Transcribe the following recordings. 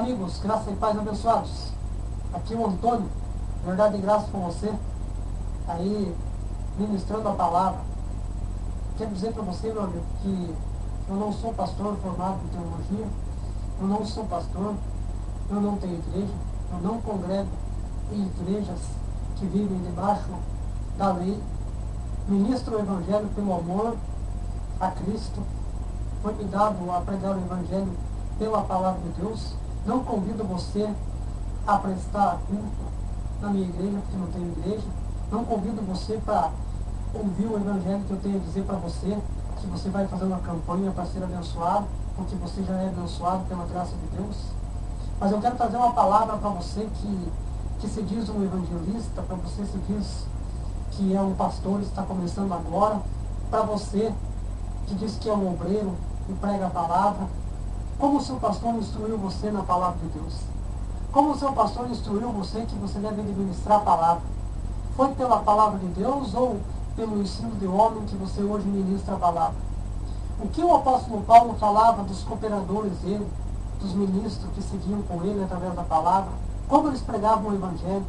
amigos, graça e paz abençoados. Aqui é o Antônio, verdade e graça com você, aí ministrando a palavra. Quero dizer para você, meu amigo, que eu não sou pastor formado em teologia, eu não sou pastor, eu não tenho igreja, eu não congrego em igrejas que vivem debaixo da lei. Ministro o Evangelho pelo amor a Cristo. Foi-me dado a pregar o Evangelho pela palavra de Deus. Não convido você a prestar culto na minha igreja, porque não tenho igreja. Não convido você para ouvir o Evangelho que eu tenho a dizer para você, que você vai fazer uma campanha para ser abençoado, porque você já é abençoado pela graça de Deus. Mas eu quero trazer uma palavra para você que se diz um evangelista, para você se diz que é um pastor, está começando agora, para você que diz que é um obreiro e prega a palavra. Como o seu pastor instruiu você na palavra de Deus? Como o seu pastor instruiu você que você deve administrar a palavra? Foi pela palavra de Deus ou pelo ensino de homem que você hoje ministra a palavra? O que o apóstolo Paulo falava dos cooperadores dele, dos ministros que seguiam com ele através da palavra? Como eles pregavam o evangelho?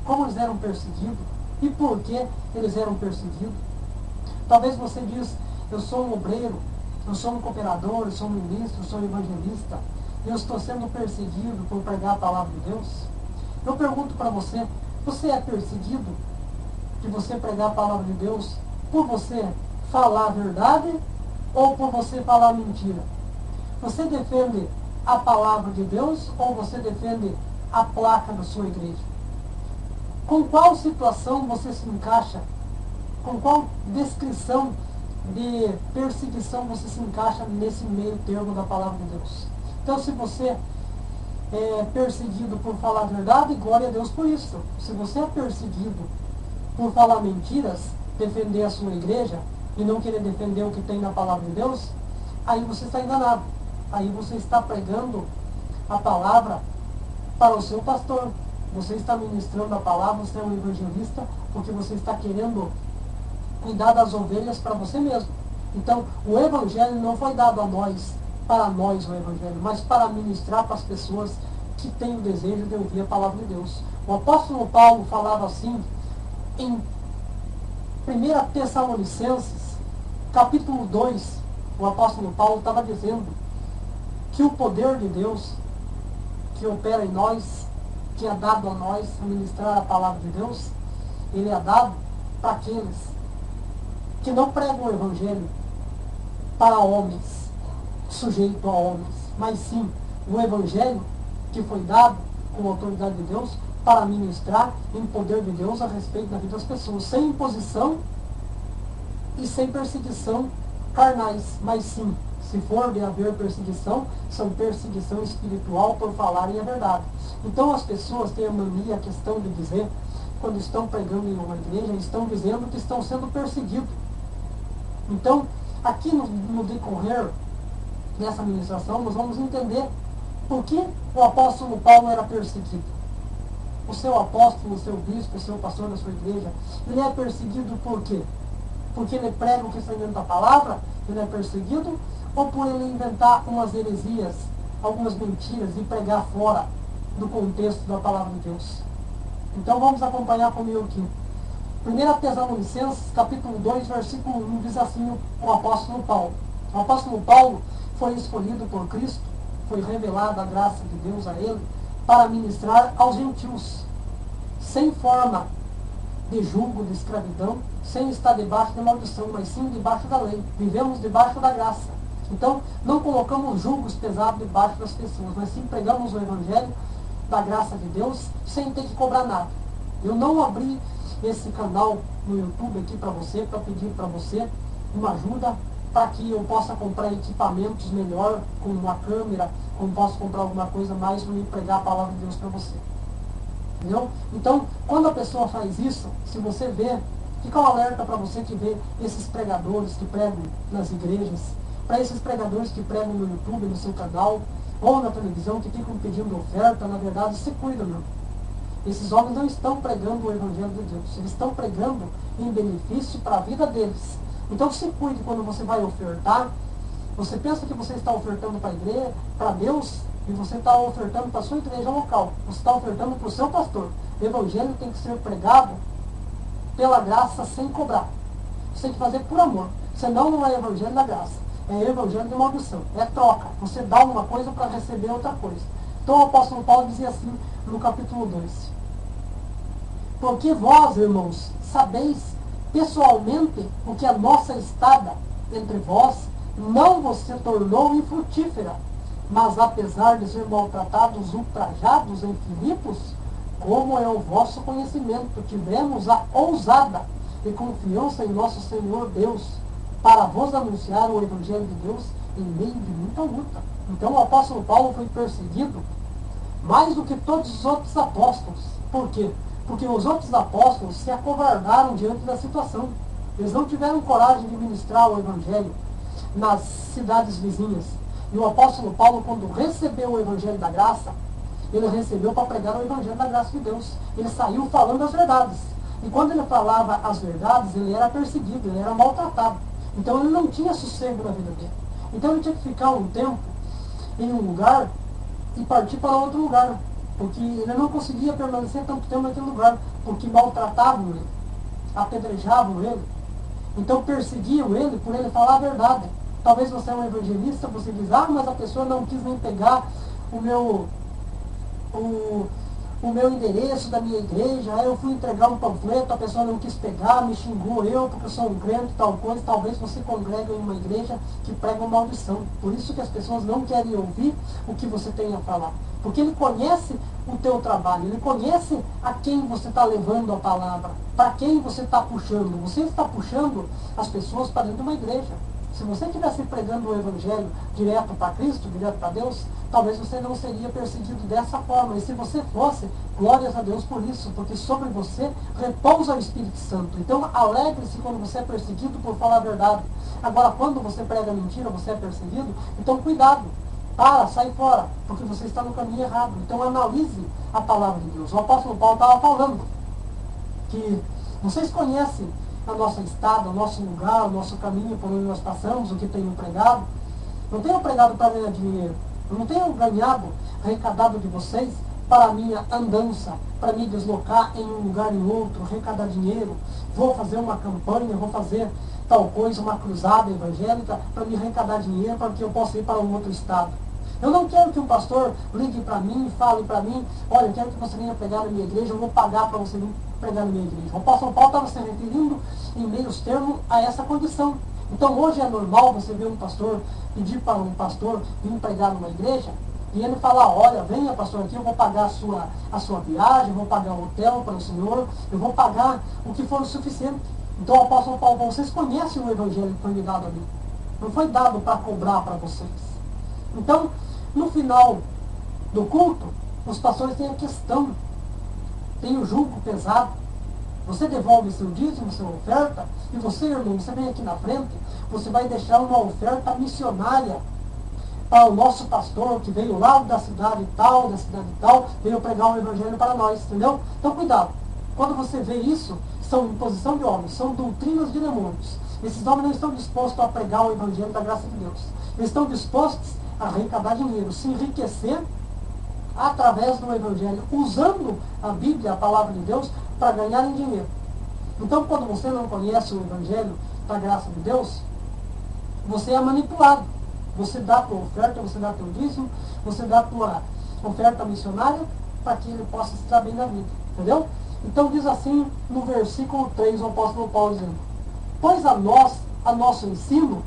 Como eles eram perseguidos? E por que eles eram perseguidos? Talvez você diz, eu sou um obreiro, eu sou um cooperador, eu sou um ministro, eu sou um evangelista, e eu estou sendo perseguido por pregar a palavra de Deus. Eu pergunto para você, você é perseguido de você pregar a palavra de Deus por você falar a verdade ou por você falar mentira? Você defende a palavra de Deus ou você defende a placa da sua igreja? Com qual situação você se encaixa? Com qual descrição de perseguição você se encaixa nesse meio termo da palavra de Deus? Então, se você é perseguido por falar a verdade, glória a Deus por isso. Se você é perseguido por falar mentiras, defender a sua igreja e não querer defender o que tem na palavra de Deus, aí você está enganado. Aí você está pregando a palavra para o seu pastor. Você está ministrando a palavra, você é um evangelista, porque você está querendo cuidar das ovelhas para você mesmo. Então, o evangelho não foi dado a nós, para nós o evangelho, mas para ministrar para as pessoas que têm o desejo de ouvir a palavra de Deus. O apóstolo Paulo falava assim em 1 Tessalonicenses, capítulo 2, o apóstolo Paulo estava dizendo que o poder de Deus que opera em nós, que é dado a nós a ministrar a palavra de Deus, ele é dado para aqueles que não pregam o evangelho para homens, sujeito a homens, mas sim o evangelho que foi dado com a autoridade de Deus para ministrar em poder de Deus a respeito da vida das pessoas, sem imposição e sem perseguição carnais, mas sim, se for de haver perseguição, são perseguição espiritual por falarem a verdade. Então as pessoas têm a mania, a questão de dizer, quando estão pregando em uma igreja, estão dizendo que estão sendo perseguidos. Então, aqui no decorrer dessa ministração, nós vamos entender por que o apóstolo Paulo era perseguido. O seu apóstolo, o seu bispo, o seu pastor da sua igreja, ele é perseguido por quê? Porque ele prega o que está dentro da palavra, ele é perseguido, ou por ele inventar umas heresias, algumas mentiras e pregar fora do contexto da palavra de Deus? Então vamos acompanhar comigo aqui. 1 Tessalonicenses, capítulo 2, versículo 1, diz assim o apóstolo Paulo. O apóstolo Paulo foi escolhido por Cristo, foi revelada a graça de Deus a ele, para ministrar aos gentios, sem forma de julgo, de escravidão, sem estar debaixo de maldição, mas sim debaixo da lei. Vivemos debaixo da graça. Então, não colocamos julgos pesados debaixo das pessoas, mas sim pregamos o evangelho da graça de Deus sem ter que cobrar nada. Eu não abri esse canal no YouTube aqui para você, para pedir para você uma ajuda para que eu possa comprar equipamentos melhor, com uma câmera, como posso comprar alguma coisa mais para pregar a palavra de Deus para você. Entendeu? Então, quando a pessoa faz isso, se você vê, fica um alerta para você que vê esses pregadores que pregam nas igrejas, para esses pregadores que pregam no YouTube, no seu canal, ou na televisão, que ficam pedindo oferta, na verdade, se cuida, meu. Esses homens não estão pregando o Evangelho de Deus, eles estão pregando em benefício para a vida deles. Então se cuide quando você vai ofertar. Você pensa que você está ofertando para a igreja, para Deus, e você está ofertando para a sua igreja local, você está ofertando para o seu pastor. O evangelho tem que ser pregado pela graça sem cobrar. Você tem que fazer por amor. Senão não é evangelho da graça. É evangelho de maldição. É troca. Você dá uma coisa para receber outra coisa. Então o apóstolo Paulo dizia assim no capítulo 2. Porque vós, irmãos, sabeis pessoalmente o que a nossa estada entre vós não vos se tornou infrutífera, mas apesar de ser maltratados, ultrajados em Filipos, como é o vosso conhecimento, tivemos a ousada e confiança em nosso Senhor Deus, para vos anunciar o Evangelho de Deus em meio de muita luta. Então o apóstolo Paulo foi perseguido mais do que todos os outros apóstolos. Por quê? Porque os outros apóstolos se acovardaram diante da situação. Eles não tiveram coragem de ministrar o Evangelho nas cidades vizinhas. E o apóstolo Paulo, quando recebeu o Evangelho da graça, ele recebeu para pregar o Evangelho da graça de Deus. Ele saiu falando as verdades. E quando ele falava as verdades, ele era perseguido, ele era maltratado. Então ele não tinha sossego na vida dele. Então ele tinha que ficar um tempo em um lugar e partir para outro lugar. Porque ele não conseguia permanecer tanto tempo naquele lugar, porque maltratavam ele, apedrejavam ele. Então perseguiam ele por ele falar a verdade. Talvez você é um evangelista, você diz, mas a pessoa não quis nem pegar o meu endereço da minha igreja, aí eu fui entregar um panfleto, a pessoa não quis pegar, me xingou eu, porque eu sou um crente, tal coisa. Talvez você congrega em uma igreja que prega uma maldição. Por isso que as pessoas não querem ouvir o que você tem a falar. Porque ele conhece o teu trabalho, ele conhece a quem você está levando a palavra, para quem você está puxando. Você está puxando as pessoas para dentro de uma igreja. Se você estivesse pregando o Evangelho direto para Cristo, direto para Deus, talvez você não seria perseguido dessa forma. E se você fosse, glórias a Deus por isso, porque sobre você repousa o Espírito Santo. Então, alegre-se quando você é perseguido por falar a verdade. Agora, quando você prega mentira, você é perseguido, então cuidado. Sai fora, porque você está no caminho errado. Então, analise a palavra de Deus. O apóstolo Paulo estava falando que vocês conhecem a nossa estada, o nosso lugar, o nosso caminho por onde nós passamos, o que tenho pregado. Não tenho pregado para ganhar dinheiro. Eu não tenho ganhado, arrecadado de vocês para a minha andança, para me deslocar em um lugar e outro, arrecadar dinheiro. Vou fazer uma campanha, vou fazer tal coisa, uma cruzada evangélica, para me arrecadar dinheiro, para que eu possa ir para um outro estado. Eu não quero que um pastor ligue para mim e fale para mim, olha, eu quero que você venha pregar na minha igreja, eu vou pagar para você vir pregar na minha igreja. O apóstolo Paulo estava se referindo em meios termos a essa condição. Então hoje é normal você ver um pastor pedir para um pastor vir pregar numa igreja e ele falar, olha, venha pastor aqui, eu vou pagar a sua viagem, eu vou pagar o hotel para o senhor, eu vou pagar o que for o suficiente. Então o apóstolo Paulo, vocês conhecem o evangelho que foi me dado a mim. Não foi dado para cobrar para vocês. Então, no final do culto, os pastores têm a questão, tem o jugo pesado. Você devolve seu dízimo, sua oferta, e você, irmão, você vem aqui na frente, você vai deixar uma oferta missionária para o nosso pastor, que veio lá da cidade tal, veio pregar o evangelho para nós, entendeu? Então, cuidado. Quando você vê isso, são imposição de homens, são doutrinas de demônios. Esses homens não estão dispostos a pregar o evangelho da graça de Deus. Eles estão dispostos a arrecadar dinheiro, se enriquecer através do evangelho, usando a Bíblia, a palavra de Deus, para ganharem dinheiro. Então, quando você não conhece o evangelho da graça de Deus, você é manipulado. Você dá a tua oferta, você dá teu dízimo, você dá a tua oferta missionária para que ele possa estar bem na vida. Entendeu? Então diz assim no versículo 3, o apóstolo Paulo dizendo, pois a nosso ensino,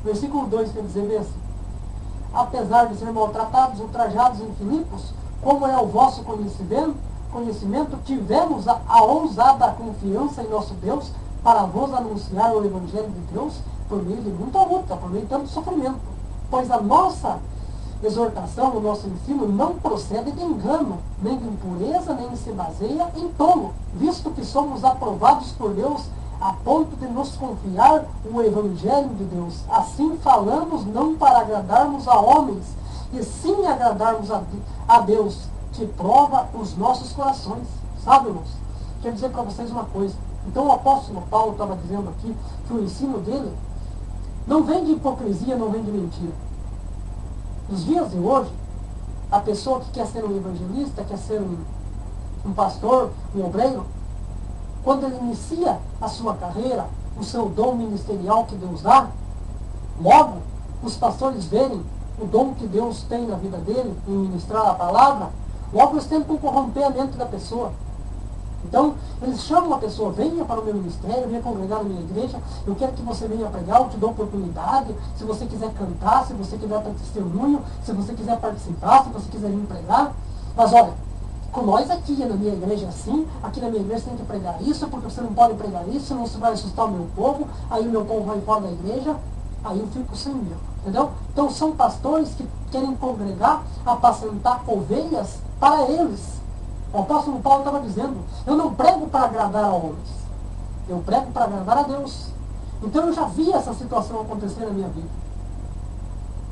versículo 2 quer dizer assim, apesar de ser maltratados, ultrajados em Filipos, como é o vosso conhecimento, tivemos a ousada confiança em nosso Deus para vos anunciar o Evangelho de Deus por meio de muita luta, por meio de tanto sofrimento. Pois a nossa exortação, o nosso ensino não procede de engano, nem de impureza, nem se baseia em tolo, visto que somos aprovados por Deus a ponto de nos confiar o Evangelho de Deus. Assim falamos não para agradarmos a homens, e sim agradarmos a Deus, que prova os nossos corações. Sabe, irmãos? Quero dizer para vocês uma coisa. Então o apóstolo Paulo estava dizendo aqui que o ensino dele não vem de hipocrisia, não vem de mentira. Nos dias de hoje, a pessoa que quer ser um evangelista, quer ser um pastor, um obreiro, quando ele inicia a sua carreira, o seu dom ministerial que Deus dá, logo os pastores verem o dom que Deus tem na vida dele, em ministrar a palavra, logo eles tentam corromper a mente da pessoa. Então, eles chamam a pessoa, venha para o meu ministério, venha congregar na minha igreja, eu quero que você venha pregar, eu te dou oportunidade, se você quiser cantar, se você quiser dar testemunho, se você quiser participar, se você quiser vir pregar. Mas olha, com nós aqui na minha igreja é assim, aqui na minha igreja você tem que pregar isso, porque você não pode pregar isso, senão você vai assustar o meu povo, aí o meu povo vai embora da igreja, aí eu fico sem medo, entendeu? Então são pastores que querem congregar, apacentar ovelhas para eles. O apóstolo Paulo estava dizendo, eu não prego para agradar a homens, eu prego para agradar a Deus. Então eu já vi essa situação acontecer na minha vida.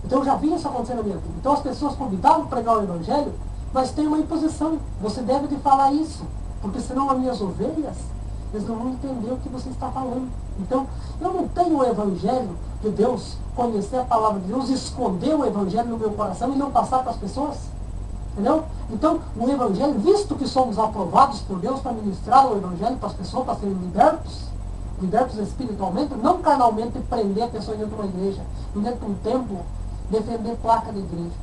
Então eu já vi isso acontecer na minha vida. Então as pessoas convidavam para pregar o evangelho, mas tem uma imposição, você deve de falar isso, porque senão as minhas ovelhas, eles não vão entender o que você está falando. Então, eu não tenho o evangelho de Deus, conhecer a palavra de Deus, esconder o evangelho no meu coração e não passar para as pessoas. Entendeu? Então, o evangelho, visto que somos aprovados por Deus para ministrar o evangelho para as pessoas, para serem libertos espiritualmente, não carnalmente prender a pessoa dentro de uma igreja, dentro de um templo, defender placa de igreja.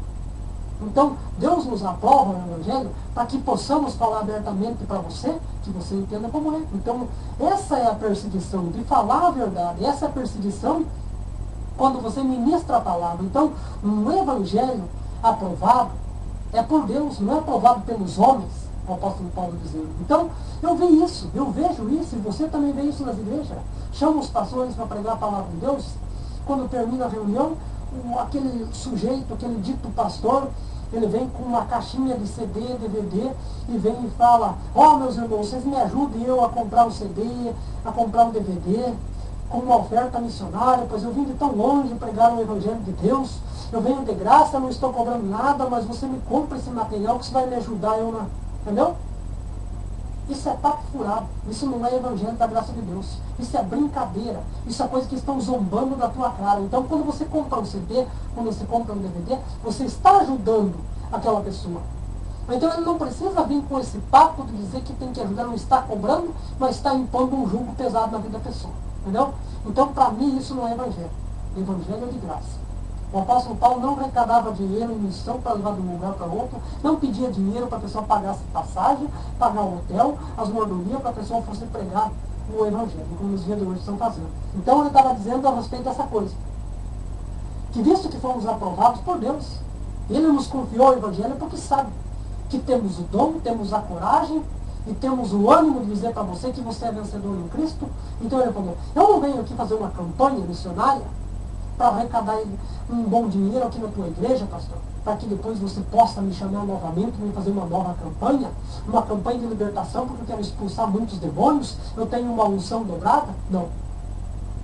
Então, Deus nos aprova o evangelho para que possamos falar abertamente para você, que você entenda como é. Então, essa é a perseguição, de falar a verdade. Essa é a perseguição quando você ministra a palavra. Então, um evangelho aprovado é por Deus, não é aprovado pelos homens, o apóstolo Paulo dizendo. Então, eu vejo isso, e você também vê isso nas igrejas. Chama os pastores para pregar a palavra de Deus. Quando termina a reunião, aquele sujeito, aquele dito pastor, ele vem com uma caixinha de CD, DVD, e vem e fala, meus irmãos, vocês me ajudem eu a comprar um CD, a comprar um DVD, com uma oferta missionária, pois eu vim de tão longe pregar o evangelho de Deus, eu venho de graça, não estou cobrando nada, mas você me compra esse material que você vai me ajudar, entendeu? Isso é papo furado, isso não é evangelho da graça de Deus, isso é brincadeira, isso é coisa que estão zombando da tua cara. Então, quando você compra um CD, quando você compra um DVD, você está ajudando aquela pessoa. Então, ele não precisa vir com esse papo de dizer que tem que ajudar, não está cobrando, mas está impondo um jugo pesado na vida da pessoa, entendeu? Então, para mim, isso não é evangelho. Evangelho é de graça. O apóstolo Paulo não arrecadava dinheiro em missão para levar de um lugar para outro, não pedia dinheiro para a pessoa pagar passagem, pagar o hotel, as mordomias, para a pessoa fosse pregar o evangelho, como os dias de hoje estão fazendo. Então ele estava dizendo a respeito dessa coisa, que visto que fomos aprovados por Deus, ele nos confiou o evangelho porque sabe que temos o dom, temos a coragem e temos o ânimo de dizer para você que você é vencedor em Cristo. Então ele falou, eu não venho aqui fazer uma campanha missionária para arrecadar um bom dinheiro aqui na tua igreja, pastor, para que depois você possa me chamar novamente, me fazer uma nova campanha, uma campanha de libertação, porque eu quero expulsar muitos demônios, eu tenho uma unção dobrada. Não.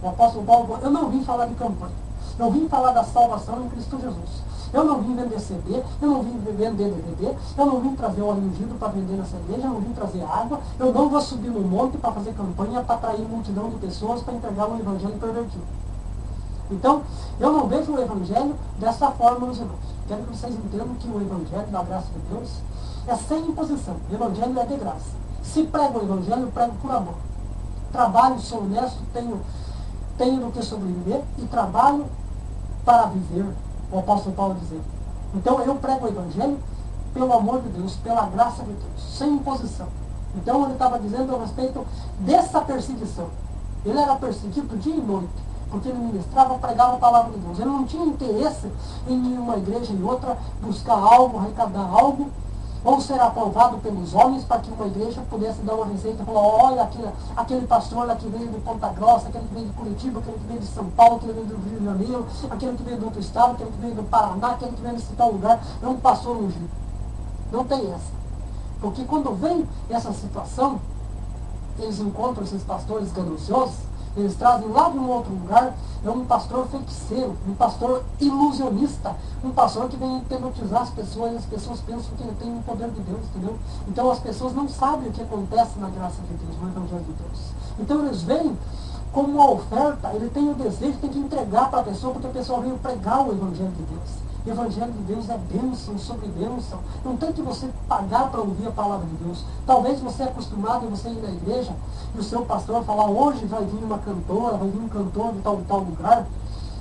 O apóstolo Paulo falou, eu não vim falar de campanha, eu vim falar da salvação em Cristo Jesus. Eu não vim vender CD, eu não vim vender DVD, eu não vim trazer óleo ungido para vender nessa igreja, eu não vim trazer água, eu não vou subir no monte para fazer campanha, para atrair multidão de pessoas, para entregar um evangelho pervertido. Então, eu não vejo o evangelho dessa forma, meus irmãos. Quero que vocês entendam que o evangelho da graça de Deus é sem imposição. O evangelho é de graça. Se prego o evangelho, eu prego por amor. Trabalho, sou honesto, tenho do que sobreviver e trabalho para viver, o apóstolo Paulo dizia. Então, eu prego o evangelho pelo amor de Deus, pela graça de Deus, sem imposição. Então, ele estava dizendo a respeito dessa perseguição. Ele era perseguido dia e noite, porque ele ministrava, pregava a palavra de Deus. Ele não tinha interesse em ir uma igreja e outra, buscar algo, arrecadar algo, ou ser aprovado pelos homens para que uma igreja pudesse dar uma receita e falar, olha, aquele pastor lá que veio de Ponta Grossa, aquele que veio de Curitiba, aquele que veio de São Paulo, aquele que veio do Rio de Janeiro, aquele que veio do outro estado, aquele que veio do Paraná, aquele que veio de tal lugar, é um pastor ungido. Não tem essa. Porque quando vem essa situação, eles encontram esses pastores gananciosos, eles trazem lá de um outro lugar, é um pastor feiticeiro, um pastor ilusionista, um pastor que vem hipnotizar as pessoas, e as pessoas pensam que ele tem o poder de Deus, entendeu? Então as pessoas não sabem o que acontece na graça de Deus, no evangelho de Deus. Então eles veem como uma oferta, ele tem o desejo, tem que entregar para a pessoa, porque a pessoa veio pregar o evangelho de Deus. Evangelho de Deus é bênção sobre bênção. Não tem que você pagar para ouvir a palavra de Deus. Talvez você é acostumado a você ir na igreja e o seu pastor falar, hoje vai vir uma cantora, vai vir um cantor de tal lugar.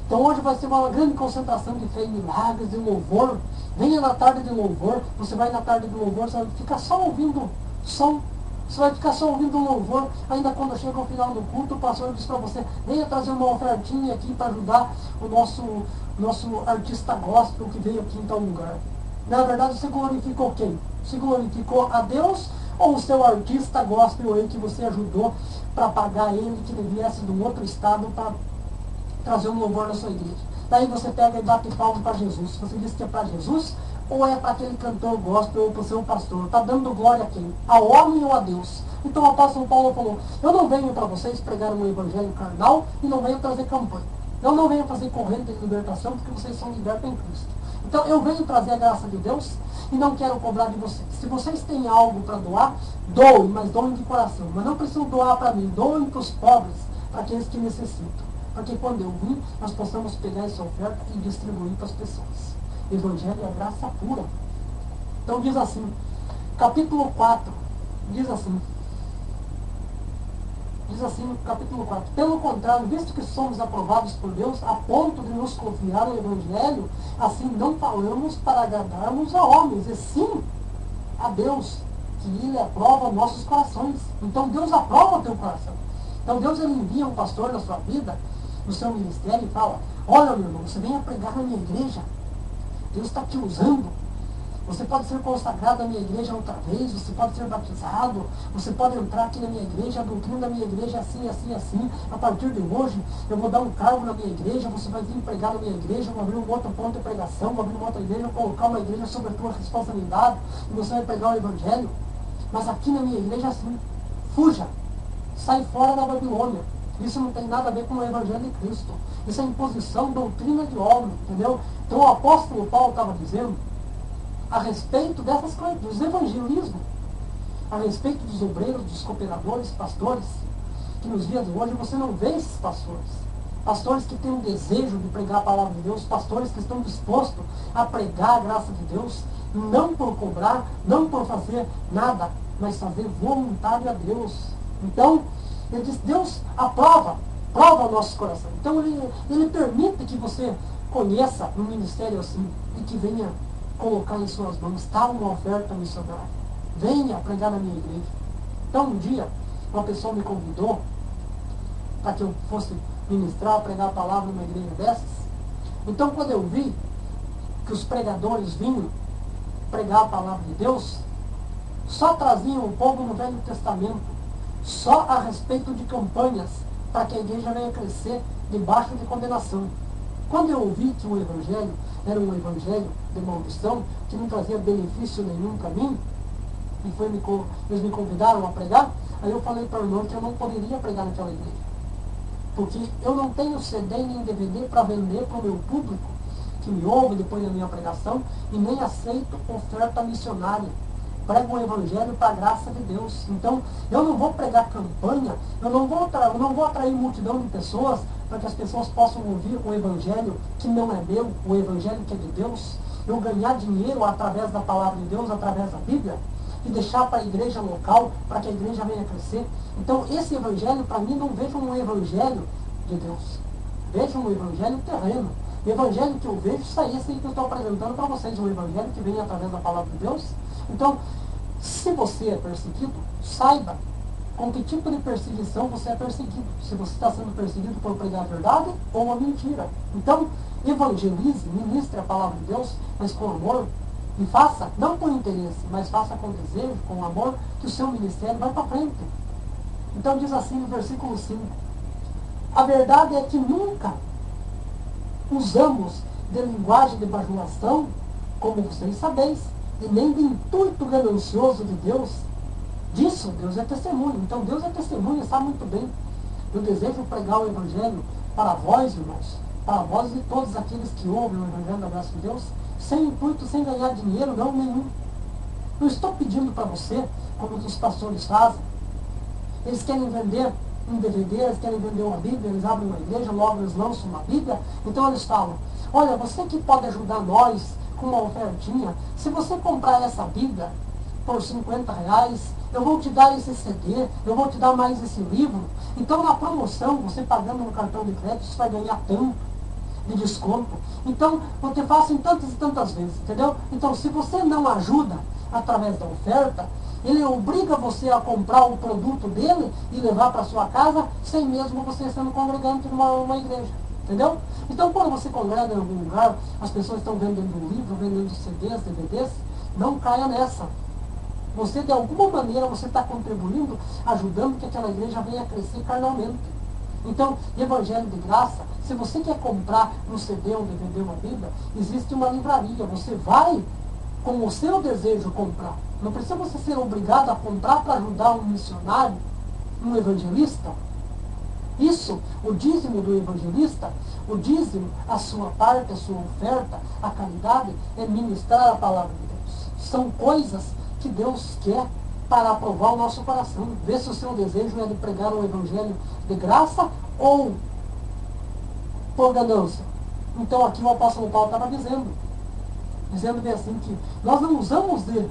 Então hoje vai ser uma grande concentração de fé em milagres, de louvor. Venha na tarde de louvor, você vai na tarde de louvor, você vai ficar só ouvindo som. Você vai ficar só ouvindo louvor. Ainda quando chega ao final do culto, o pastor diz para você, venha trazer uma ofertinha aqui para ajudar o nosso artista gospel que veio aqui em tal lugar. Na verdade, você glorificou quem? Você glorificou a Deus ou o seu artista gospel aí que você ajudou para pagar ele, que ele viesse de um outro estado para trazer um louvor na sua igreja? Daí você pega e bate palmo para Jesus. Você diz que é para Jesus ou é para aquele cantor gospel ou para o seu pastor? Está dando glória a quem? A homem ou a Deus? Então o apóstolo Paulo falou, eu não venho para vocês pregar um evangelho carnal e não venho trazer campanha. Eu não venho fazer corrente de libertação porque vocês são libertos em Cristo. Então eu venho trazer a graça de Deus e não quero cobrar de vocês. Se vocês têm algo para doar, doem, mas doem de coração. Mas não precisam doar para mim, doem para os pobres, para aqueles que necessitam. Para que quando eu vim, nós possamos pegar essa oferta e distribuir para as pessoas. Evangelho é graça pura. Então diz assim, capítulo 4, diz assim no capítulo 4, pelo contrário, visto que somos aprovados por Deus a ponto de nos confiar no Evangelho, assim não falamos para agradarmos a homens, e sim a Deus, que Ele aprova nossos corações. Então Deus aprova o teu coração. Então Deus ele envia um pastor na sua vida, no seu ministério, e fala, olha meu irmão, você venha pregar na minha igreja. Deus está te usando. Você pode ser consagrado na minha igreja outra vez, você pode ser batizado, você pode entrar aqui na minha igreja, a doutrina da minha igreja é assim, assim, assim. A partir de hoje, eu vou dar um cargo na minha igreja, você vai vir pregar na minha igreja, eu vou abrir um outro ponto de pregação, vou abrir uma outra igreja, vou colocar uma igreja sobre a tua responsabilidade, e você vai pregar o evangelho. Mas aqui na minha igreja é assim. Fuja. Sai fora da Babilônia. Isso não tem nada a ver com o evangelho de Cristo. Isso é imposição, doutrina de homem, entendeu? Então o apóstolo Paulo estava dizendo a respeito dessas coisas, dos evangelismos, a respeito dos obreiros, dos cooperadores, pastores, que nos dias de hoje você não vê esses pastores. Pastores que têm um desejo de pregar a palavra de Deus, pastores que estão dispostos a pregar a graça de Deus, não por cobrar, não por fazer nada, mas fazer voluntário a Deus. Então, ele diz, Deus prova o nosso coração. Então ele permite que você conheça um ministério assim e que venha colocar em suas mãos tal uma oferta missionária. Venha pregar na minha igreja. Então um dia uma pessoa me convidou para que eu fosse ministrar, pregar a palavra numa igreja dessas. Então quando eu vi que os pregadores vinham pregar a palavra de Deus, só traziam o povo no Velho Testamento, só a respeito de campanhas para que a igreja venha crescer debaixo de condenação. Quando eu ouvi que o evangelho era um evangelho de maldição, que não trazia benefício nenhum para mim, e eles me convidaram a pregar, aí eu falei para o irmão que eu não poderia pregar naquela igreja. Porque eu não tenho CD nem DVD para vender para o meu público, que me ouve depois da minha pregação, e nem aceito oferta missionária. Prego o evangelho para a graça de Deus. Então, eu não vou pregar campanha, eu não vou atrair multidão de pessoas para que as pessoas possam ouvir o evangelho que não é meu, o evangelho que é de Deus. Eu ganhar dinheiro através da palavra de Deus, através da Bíblia, e deixar para a igreja local, para que a igreja venha crescer. Então, esse evangelho, para mim, não vejam um evangelho de Deus. Vejam um evangelho terreno. O evangelho que eu vejo é esse que eu estou apresentando para vocês, um evangelho que vem através da palavra de Deus. Então, se você é perseguido, saiba com que tipo de perseguição você é perseguido. Se você está sendo perseguido por pregar a verdade ou uma mentira. Então, evangelize, ministre a palavra de Deus, mas com amor. E faça, não por interesse, mas faça com desejo, com amor, que o seu ministério vai para frente. Então diz assim no versículo 5. A verdade é que nunca usamos de linguagem de bajulação, como vocês sabeis, e nem de intuito ganancioso de Deus. Disso Deus é testemunho. Então Deus é testemunho, sabe muito bem. Eu desejo pregar o Evangelho para vós, irmãos, para vós e todos aqueles que ouvem o Evangelho da graça de Deus, sem intuito, sem ganhar dinheiro, não nenhum. Não estou pedindo para você, como os pastores fazem. Eles querem vender um DVD, eles querem vender uma Bíblia, eles abrem uma igreja, logo eles lançam uma Bíblia. Então eles falam, olha, você que pode ajudar nós com uma ofertinha, se você comprar essa Bíblia por R$ 50, eu vou te dar esse CD, eu vou te dar mais esse livro. Então, na promoção, você pagando no cartão de crédito, você vai ganhar tanto de desconto. Então, você faça em tantas e tantas vezes, entendeu? Então, se você não ajuda através da oferta, ele obriga você a comprar o produto dele e levar para sua casa, sem mesmo você sendo congregante numa igreja. Entendeu? Então, quando você congrega em algum lugar, as pessoas estão vendendo livro, vendendo CDs, DVDs, não caia nessa. Você, de alguma maneira, você está contribuindo, ajudando que aquela igreja venha a crescer carnalmente. Então, evangelho de graça, se você quer comprar um CD, um DVD, uma Bíblia, existe uma livraria. Você vai com o seu desejo comprar. Não precisa você ser obrigado a comprar para ajudar um missionário, um evangelista. Isso, o dízimo do evangelista, o dízimo, a sua parte, a sua oferta, a caridade, é ministrar a palavra de Deus. São coisas que Deus quer para aprovar o nosso coração. Ver se o seu desejo é de pregar o evangelho de graça ou por ganância. Então aqui o apóstolo Paulo estava dizendo bem assim que nós não usamos de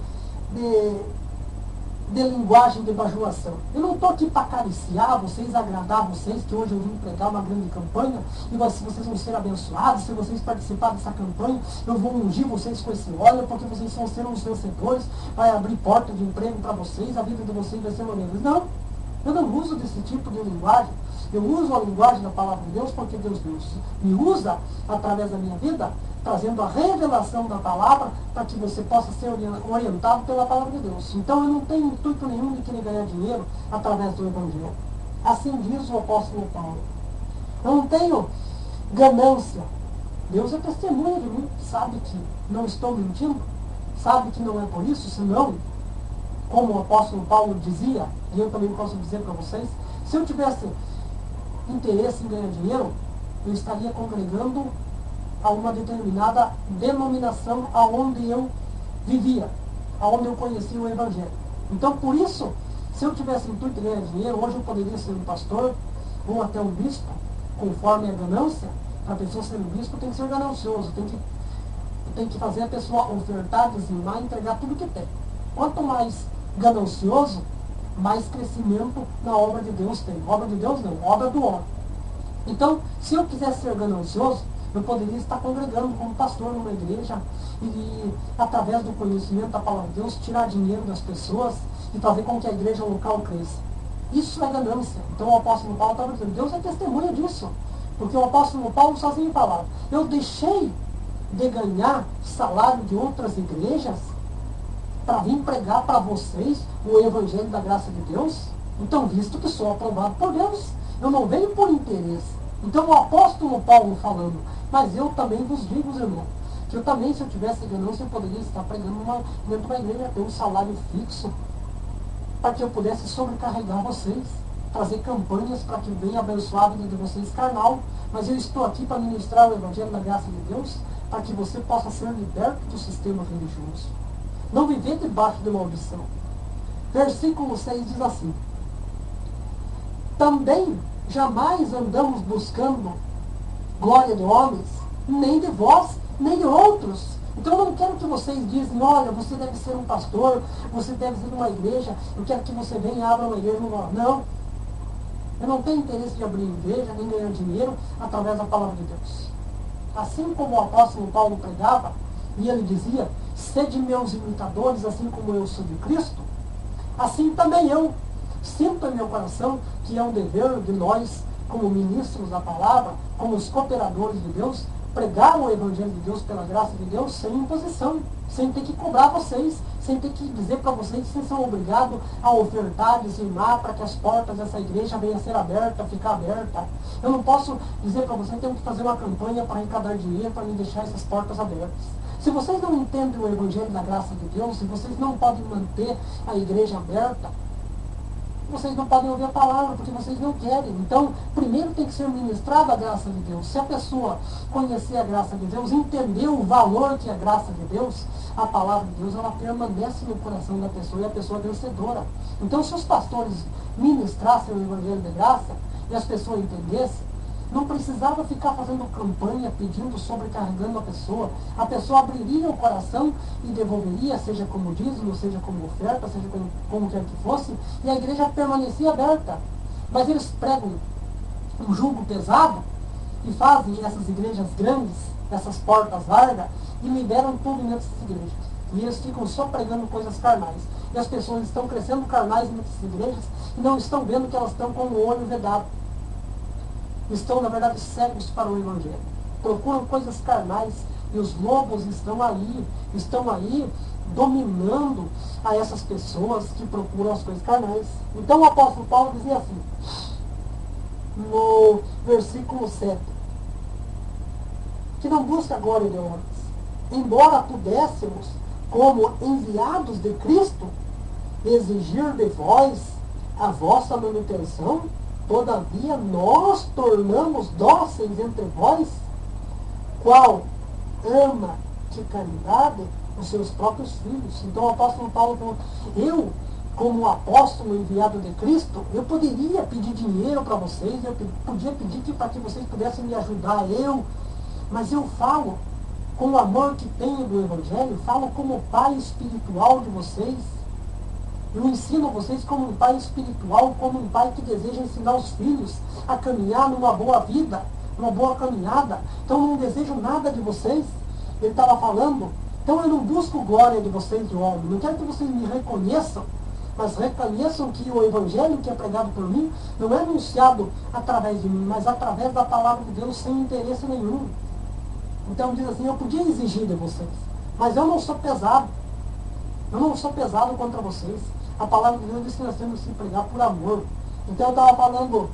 linguagem de bajulação. Eu não estou aqui para acariciar vocês, agradar vocês, que hoje eu vim pregar uma grande campanha, e vocês vão ser abençoados, se vocês participarem dessa campanha, eu vou ungir vocês com esse óleo, porque vocês vão ser os vencedores, vai abrir porta de emprego para vocês, a vida de vocês vai ser maravilhosa. Não, eu não uso desse tipo de linguagem. Eu uso a linguagem da palavra de Deus porque Deus me usa através da minha vida, trazendo a revelação da palavra para que você possa ser orientado pela palavra de Deus. Então eu não tenho intuito nenhum de querer ganhar dinheiro através do Evangelho. Assim diz o apóstolo Paulo. Eu não tenho ganância. Deus é testemunha de mim, sabe que não estou mentindo, sabe que não é por isso, senão, como o apóstolo Paulo dizia, e eu também posso dizer para vocês, se eu tivesse interesse em ganhar dinheiro, eu estaria congregando a uma determinada denominação aonde eu vivia, aonde eu conhecia o Evangelho. Então, por isso, se eu tivesse intuito de ganhar dinheiro, hoje eu poderia ser um pastor ou até um bispo, conforme a ganância. Para a pessoa ser um bispo tem que ser ganancioso, tem que fazer a pessoa ofertar, dizimar, entregar tudo que tem. Quanto mais ganancioso, mais crescimento na obra de Deus tem. Obra de Deus não, obra do homem. Então, se eu quisesse ser ganancioso, eu poderia estar congregando como pastor numa igreja e, através do conhecimento da palavra de Deus, tirar dinheiro das pessoas e fazer com que a igreja local cresça. Isso é ganância. Então o apóstolo Paulo estava dizendo, Deus é testemunha disso. Porque o apóstolo Paulo sozinho falava, eu deixei de ganhar salário de outras igrejas para vir pregar para vocês o evangelho da graça de Deus. Então, visto que sou aprovado por Deus, eu não venho por interesse. Então o apóstolo Paulo falando, mas eu também vos digo, irmão, que eu também, se eu tivesse ganância, eu poderia estar pregando dentro de uma igreja, ter um salário fixo, para que eu pudesse sobrecarregar vocês, trazer campanhas para que venha abençoar a vida de vocês carnal, mas eu estou aqui para ministrar o evangelho da graça de Deus, para que você possa ser liberto do sistema religioso. Não viver debaixo de maldição. Versículo 6 diz assim, também jamais andamos buscando glória de homens, nem de vós, nem de outros. Então eu não quero que vocês dizem, olha, você deve ser um pastor, você deve ser uma igreja, eu quero que você venha e abra uma igreja. Não. Eu não tenho interesse de abrir igreja, nem ganhar dinheiro através da palavra de Deus. Assim como o apóstolo Paulo pregava, e ele dizia, sede meus imitadores, assim como eu sou de Cristo, assim também eu sinto em meu coração que é um dever de nós, como ministros da palavra, como os cooperadores de Deus, pregar o evangelho de Deus pela graça de Deus sem imposição, sem ter que cobrar vocês, sem ter que dizer para vocês que vocês são obrigados a ofertar, dizimar para que as portas dessa igreja venham a ser abertas, ficar aberta. Eu não posso dizer para vocês que temos que fazer uma campanha para arrecadar dinheiro para me deixar essas portas abertas. Se vocês não entendem o evangelho da graça de Deus, se vocês não podem manter a igreja aberta, vocês não podem ouvir a palavra, porque vocês não querem. Então, primeiro tem que ser ministrada a graça de Deus. Se a pessoa conhecer a graça de Deus, entender o valor que é a graça de Deus, a palavra de Deus, ela permanece no coração da pessoa e a pessoa é vencedora. Então, se os pastores ministrassem o evangelho de graça e as pessoas entendessem, Não precisava ficar fazendo campanha, pedindo, sobrecarregando a pessoa. A pessoa abriria o coração e devolveria, seja como dízimo, seja como oferta, seja como quer que fosse, e a igreja permanecia aberta. Mas eles pregam um jugo pesado e fazem essas igrejas grandes, essas portas largas, e liberam tudo nessas igrejas. E eles ficam só pregando coisas carnais. E as pessoas estão crescendo carnais nessas igrejas e não estão vendo que elas estão com o olho vedado. Estão, na verdade, cegos para o Evangelho. Procuram coisas carnais e os lobos estão aí dominando a essas pessoas que procuram as coisas carnais. Então o apóstolo Paulo dizia assim, no versículo 7, que não busca a glória de homens, embora pudéssemos, como enviados de Cristo, exigir de vós a vossa manutenção, todavia nós tornamos dóceis entre vós, qual ama de caridade os seus próprios filhos. Então o apóstolo Paulo falou, eu, como apóstolo enviado de Cristo, eu poderia pedir dinheiro para vocês, eu podia pedir para que vocês pudessem me ajudar, mas eu falo com o amor que tenho do Evangelho, falo como pai espiritual de vocês. Eu ensino vocês como um pai espiritual, como um pai que deseja ensinar os filhos a caminhar numa boa vida, numa boa caminhada. Então eu não desejo nada de vocês. Ele estava falando, então eu não busco glória de vocês de homem. Não quero que vocês me reconheçam, mas reconheçam que o Evangelho que é pregado por mim não é anunciado através de mim, mas através da palavra de Deus sem interesse nenhum. Então diz assim, eu podia exigir de vocês, mas eu não sou pesado. Eu não sou pesado contra vocês. A palavra de Deus diz que nós temos que pregar por amor. Então eu estava falando,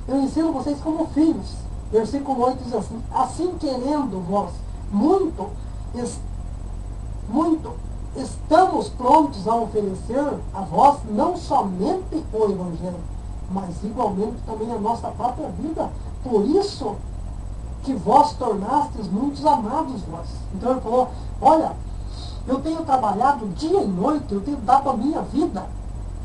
eu ensino vocês como filhos. Versículo 8 diz assim, assim querendo vós muito, estamos prontos a oferecer a vós não somente o Evangelho, mas igualmente também a nossa própria vida. Por isso que vós tornastes muitos amados vós. Então ele falou, olha, eu tenho trabalhado dia e noite, eu tenho dado a minha vida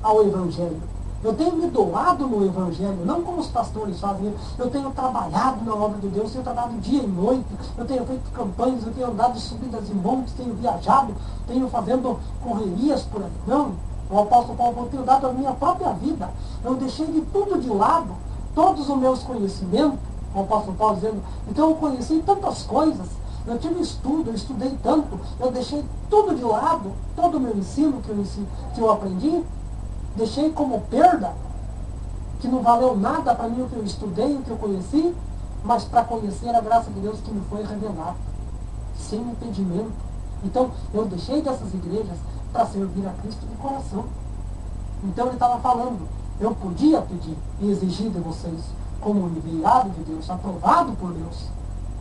ao Evangelho. Eu tenho me doado no Evangelho, não como os pastores fazem. Eu tenho trabalhado na obra de Deus, eu tenho trabalhado dia e noite, eu tenho feito campanhas, eu tenho andado de subidas e montes, tenho viajado, tenho fazendo correrias por aí. Não, o apóstolo Paulo falou, eu tenho dado a minha própria vida. Eu deixei de tudo de lado, todos os meus conhecimentos, o apóstolo Paulo dizendo, então eu conheci tantas coisas, eu tive estudo, eu estudei tanto, eu deixei tudo de lado, todo o meu ensino que eu aprendi, deixei como perda, que não valeu nada para mim o que eu estudei, o que eu conheci, mas para conhecer a graça de Deus que me foi revelada, sem impedimento. Então, eu deixei dessas igrejas para servir a Cristo de coração. Então, ele estava falando, eu podia pedir e exigir de vocês, como um enviado de Deus, aprovado por Deus,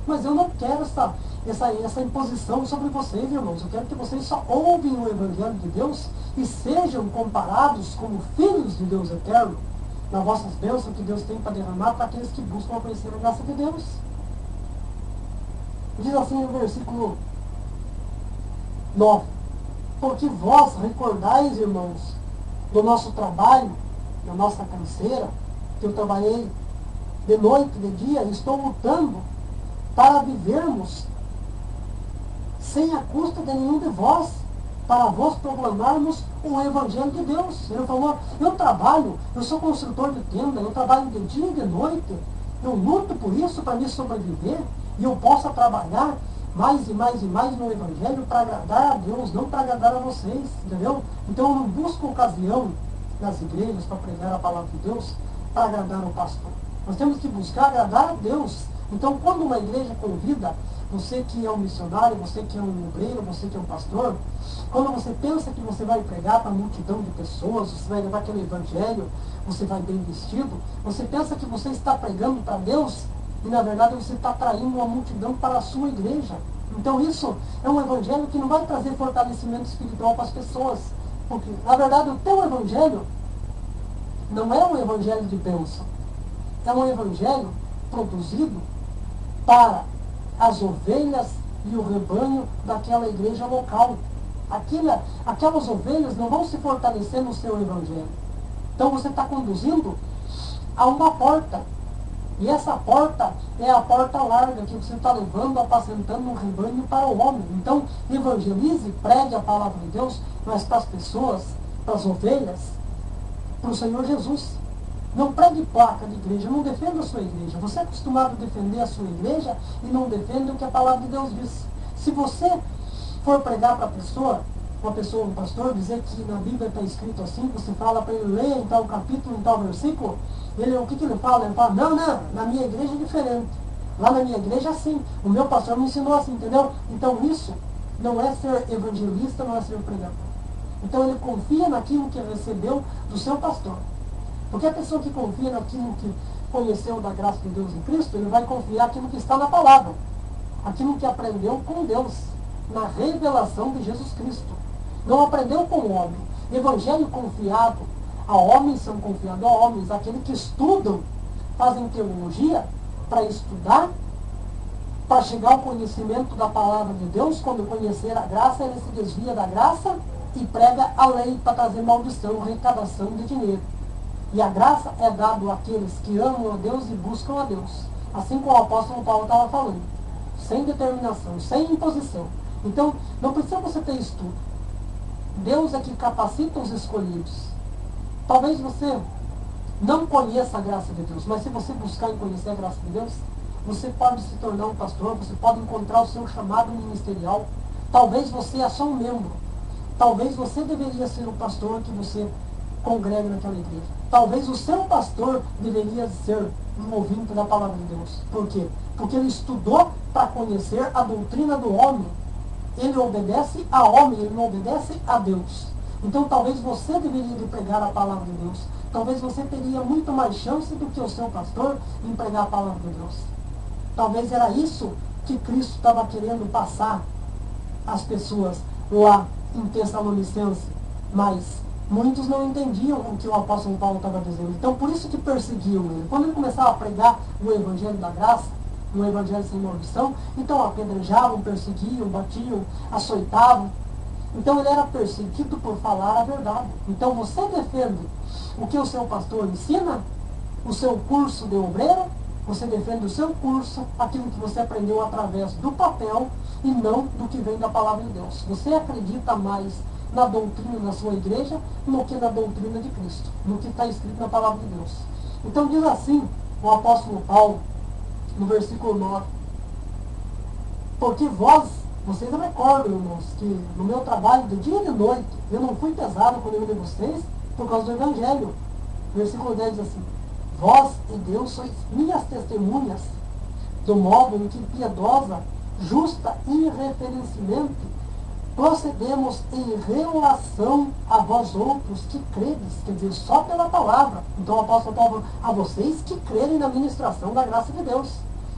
mas eu não quero essa imposição sobre vocês, irmãos. Eu quero que vocês só ouvem o Evangelho de Deus e sejam comparados como filhos de Deus eterno, nas vossas bênçãos que Deus tem para derramar para aqueles que buscam conhecer a graça de Deus. Diz assim no versículo 9, porque vós recordais, irmãos, do nosso trabalho, da nossa canseira, que eu trabalhei de noite, de dia, e estou lutando para vivermos sem a custa de nenhum de vós, para vós proclamarmos o Evangelho de Deus. Ele falou, eu trabalho, eu sou construtor de tenda, eu trabalho de dia e de noite, eu luto por isso para me sobreviver, e eu possa trabalhar mais e mais e mais no Evangelho para agradar a Deus, não para agradar a vocês, entendeu? Então eu não busco ocasião nas igrejas para pregar a palavra de Deus para agradar o pastor. Nós temos que buscar agradar a Deus. Então, quando uma igreja convida, você que é um missionário, você que é um obreiro, você que é um pastor, quando você pensa que você vai pregar para uma multidão de pessoas, você vai levar aquele evangelho, você vai bem vestido, você pensa que você está pregando para Deus e, na verdade, você está atraindo uma multidão para a sua igreja. Então, isso é um evangelho que não vai trazer fortalecimento espiritual para as pessoas. Porque, na verdade, o teu evangelho não é um evangelho de bênção. É um evangelho produzido para as ovelhas e o rebanho daquela igreja local. Aquelas ovelhas não vão se fortalecer no seu evangelho. Então você está conduzindo a uma porta E essa porta é a porta larga que você está levando, apacentando um rebanho para o homem. Então, evangelize, pregue a palavra de Deus, mas para as pessoas, para as ovelhas, para o Senhor Jesus. Não pregue placa de igreja, não defenda a sua igreja. Você é acostumado a defender a sua igreja e não defende o que a palavra de Deus diz. Se você for pregar para a pessoa, uma pessoa, um pastor, dizer que na Bíblia está escrito assim, você fala para ele ler em tal capítulo, em tal versículo, o que ele fala? Ele fala, não, na minha igreja é diferente. Lá na minha igreja é assim. O meu pastor me ensinou assim, entendeu? Então isso não é ser evangelista, não é ser pregador. Então ele confia naquilo que recebeu do seu pastor. Porque a pessoa que confia naquilo que conheceu da graça de Deus em Cristo, ele vai confiar naquilo que está na palavra. Aquilo que aprendeu com Deus, na revelação de Jesus Cristo. Não aprendeu com o homem. Evangelho confiado a homens são confiados a homens. Aqueles que estudam, fazem teologia para estudar, para chegar ao conhecimento da palavra de Deus. Quando conhecer a graça, ele se desvia da graça e prega a lei para trazer maldição, arrecadação de dinheiro. E a graça é dada àqueles que amam a Deus e buscam a Deus. Assim como o apóstolo Paulo estava falando. Sem determinação, sem imposição. Então, não precisa você ter estudo. Deus é que capacita os escolhidos. Talvez você não conheça a graça de Deus, mas se você buscar e conhecer a graça de Deus, você pode se tornar um pastor, você pode encontrar o seu chamado ministerial. Talvez você é só um membro. Talvez você deveria ser o pastor que você congrega naquela igreja. Talvez o seu pastor deveria ser um ouvinte da palavra de Deus. Por quê? Porque ele estudou para conhecer a doutrina do homem. Ele obedece a homem, ele não obedece a Deus. Então talvez você deveria de pregar a palavra de Deus. Talvez você teria muito mais chance do que o seu pastor em pregar a palavra de Deus. Talvez era isso que Cristo estava querendo passar às pessoas lá em Tessalonicense. Mas muitos não entendiam o que o apóstolo Paulo estava dizendo. Então por isso que perseguiam ele. Quando ele começava a pregar o evangelho da graça, um evangelho sem maldição, então apedrejavam, perseguiam, batiam, açoitavam. Então ele era perseguido por falar a verdade. Então você defende o que o seu pastor ensina, o seu curso de obreiro, você defende o seu curso, aquilo que você aprendeu através do papel e não do que vem da palavra de Deus. Você acredita mais na doutrina da sua igreja do que na doutrina de Cristo, no que está escrito na palavra de Deus. Então diz assim o apóstolo Paulo, no versículo 9, porque vocês recordam, irmãos, que no meu trabalho de dia e de noite, eu não fui pesado com nenhum de vocês por causa do Evangelho. Versículo 10 diz assim, vós e Deus sois minhas testemunhas, do modo em que piedosa, justa e irreferencialmente procedemos em relação a vós outros que credes, quer dizer, só pela palavra. Então o apóstolo Paulo, a vocês que crerem na ministração da graça de Deus.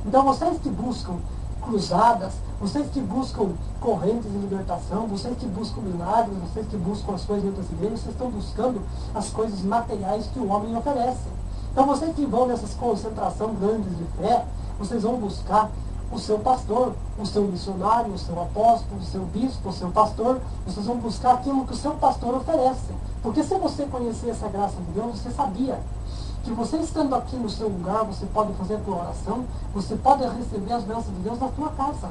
Então vocês que buscam cruzadas, vocês que buscam correntes de libertação, vocês que buscam milagres, vocês que buscam as coisas dentro das igrejas, vocês estão buscando as coisas materiais que o homem oferece. Então vocês que vão nessas concentrações grandes de fé, vocês vão buscar o seu pastor, o seu missionário, o seu apóstolo, o seu bispo, o seu pastor. Vocês vão buscar aquilo que o seu pastor oferece. Porque se você conhecer essa graça de Deus, você sabia que você estando aqui no seu lugar, você pode fazer a tua oração, você pode receber as bênçãos de Deus na tua casa.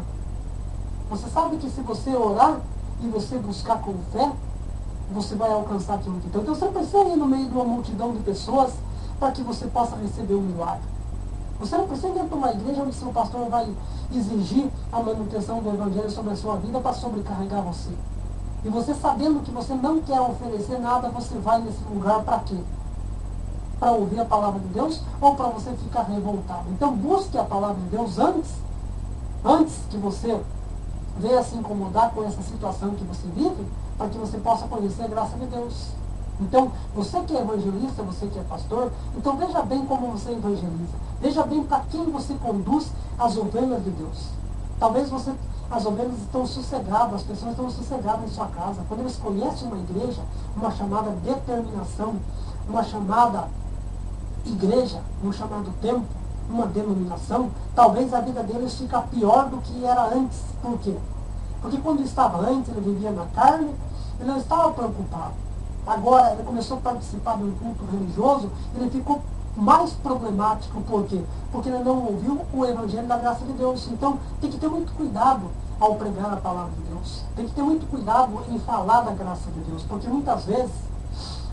Você sabe que se você orar e você buscar com fé, você vai alcançar aquilo que tem. Então você não precisa ir no meio de uma multidão de pessoas para que você possa receber um milagre. Você não precisa ir para uma igreja onde seu pastor vai exigir a manutenção do evangelho sobre a sua vida para sobrecarregar você. E você sabendo que você não quer oferecer nada, você vai nesse lugar para quê? Para ouvir a palavra de Deus ou para você ficar revoltado? Então busque a palavra de Deus antes que você venha se incomodar com essa situação que você vive, para que você possa conhecer a graça de Deus. Então, você que é evangelista, você que é pastor, então veja bem como você evangeliza. Veja bem para quem você conduz as ovelhas de Deus. Talvez as ovelhas estão sossegadas, as pessoas estão sossegadas em sua casa. Quando eles conhecem uma igreja, uma chamada determinação, uma chamada igreja, um chamado tempo, uma denominação, talvez a vida deles fica pior do que era antes. Por quê? Porque quando estava antes, ele vivia na carne, ele não estava preocupado. Agora ele começou a participar de um culto religioso, ele ficou mais problemático. Por quê? Porque ele não ouviu o Evangelho da graça de Deus. Então, tem que ter muito cuidado ao pregar a palavra de Deus. Tem que ter muito cuidado em falar da graça de Deus, porque muitas vezes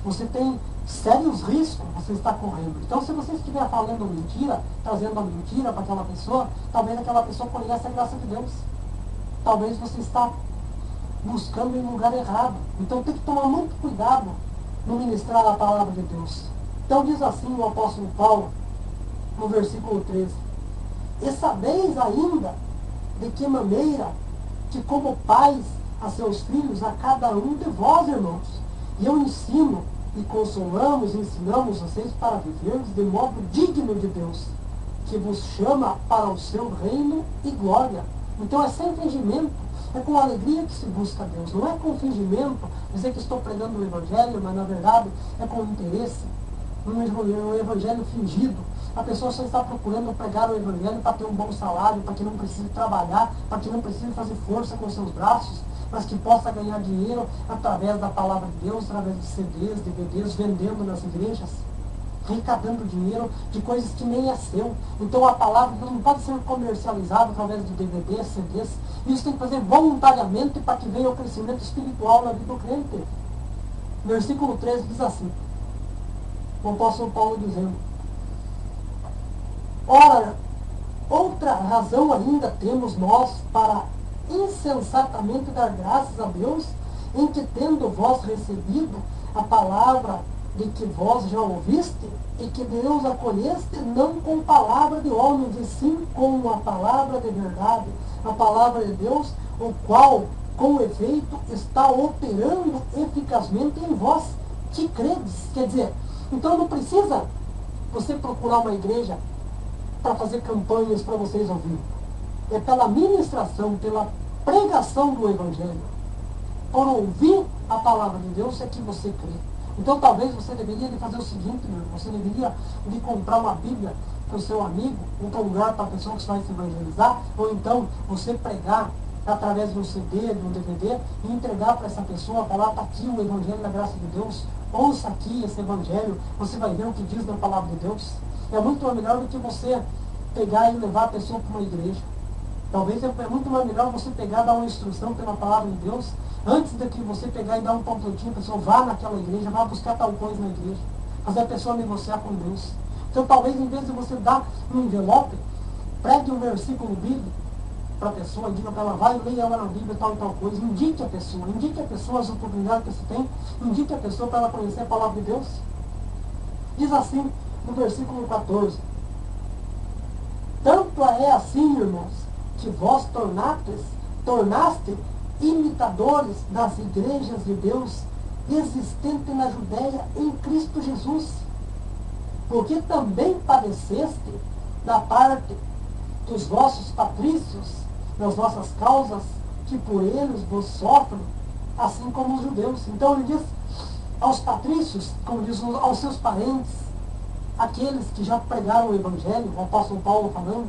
você tem sérios riscos que você está correndo. Então, se você estiver falando mentira, trazendo uma mentira para aquela pessoa, talvez aquela pessoa conheça a graça de Deus. Talvez você está buscando em lugar errado. Então, tem que tomar muito cuidado no ministrar a palavra de Deus. Então, diz assim o apóstolo Paulo, no versículo 13: E sabeis ainda de que maneira que, como pais a seus filhos, a cada um de vós, irmãos, e eu ensino e consolamos e ensinamos vocês para vivermos de modo digno de Deus, que vos chama para o seu reino e glória. Então é sem fingimento, é com alegria que se busca Deus. Não é com fingimento, dizer que estou pregando o Evangelho, mas na verdade é com interesse, um Evangelho fingido. A pessoa só está procurando pregar o Evangelho para ter um bom salário, para que não precise trabalhar, para que não precise fazer força com seus braços, mas que possa ganhar dinheiro através da palavra de Deus, através de CDs, DVDs, vendendo nas igrejas, arrecadando dinheiro de coisas que nem é seu. Então a palavra de Deus não pode ser comercializada através de DVDs, CDs. Isso tem que fazer voluntariamente para que venha o crescimento espiritual na vida do crente. Versículo 13 diz assim, o apóstolo Paulo dizendo: Ora, outra razão ainda temos nós para insensatamente dar graças a Deus, em que, tendo vós recebido a palavra de que vós já ouviste, e que Deus acolheste, não com palavra de homens, e sim com a palavra de verdade, a palavra de Deus, o qual, com efeito, está operando eficazmente em vós, que credes. Quer dizer, então não precisa você procurar uma igreja para fazer campanhas para vocês ouvirem. É pela ministração, pela pregação do Evangelho, por ouvir a palavra de Deus, é que você crê. Então talvez você deveria de fazer o seguinte, meu irmão, você deveria de comprar uma Bíblia para o seu amigo, ou para um lugar para a pessoa que vai se evangelizar, ou então você pregar através de um CD, de um DVD, e entregar para essa pessoa, falar: está aqui o Evangelho da graça de Deus, ouça aqui esse Evangelho, você vai ver o que diz na palavra de Deus. É muito melhor do que você pegar e levar a pessoa para uma igreja. Talvez é muito mais melhor você pegar e dar uma instrução pela palavra de Deus, antes de que você pegar e dar um panfletinho, a pessoa vá naquela igreja, vá buscar tal coisa na igreja, fazer a pessoa negociar com Deus. Então talvez, em vez de você dar um envelope, pregue um versículo bíblico para a pessoa, diga para ela: vai, leia lá na Bíblia tal e tal coisa, indique a pessoa as oportunidades que você tem, indique a pessoa para ela conhecer a palavra de Deus. Diz assim no versículo 14: Tanto é assim, irmãos, que vós tornaste imitadores das igrejas de Deus existentes na Judéia em Cristo Jesus, porque também padeceste da parte dos vossos patrícios, das vossas causas, que por eles vos sofrem, assim como os judeus. Então ele diz aos patrícios, como diz aos seus parentes, aqueles que já pregaram o Evangelho, o apóstolo Paulo falando,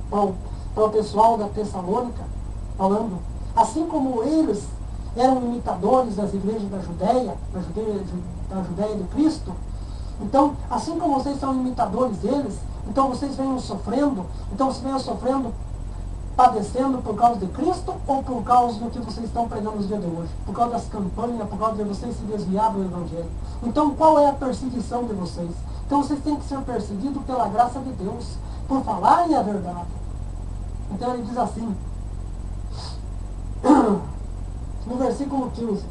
para o pessoal da Tessalônica, falando, assim como eles eram imitadores das igrejas da Judéia de Cristo, então, assim como vocês são imitadores deles, então vocês venham sofrendo, padecendo por causa de Cristo, ou por causa do que vocês estão pregando nos dias de hoje? Por causa das campanhas, por causa de vocês se desviar do Evangelho. Então, qual é a perseguição de vocês? Então, vocês têm que ser perseguidos pela graça de Deus, por falarem a verdade. Então, ele diz assim, no versículo 15,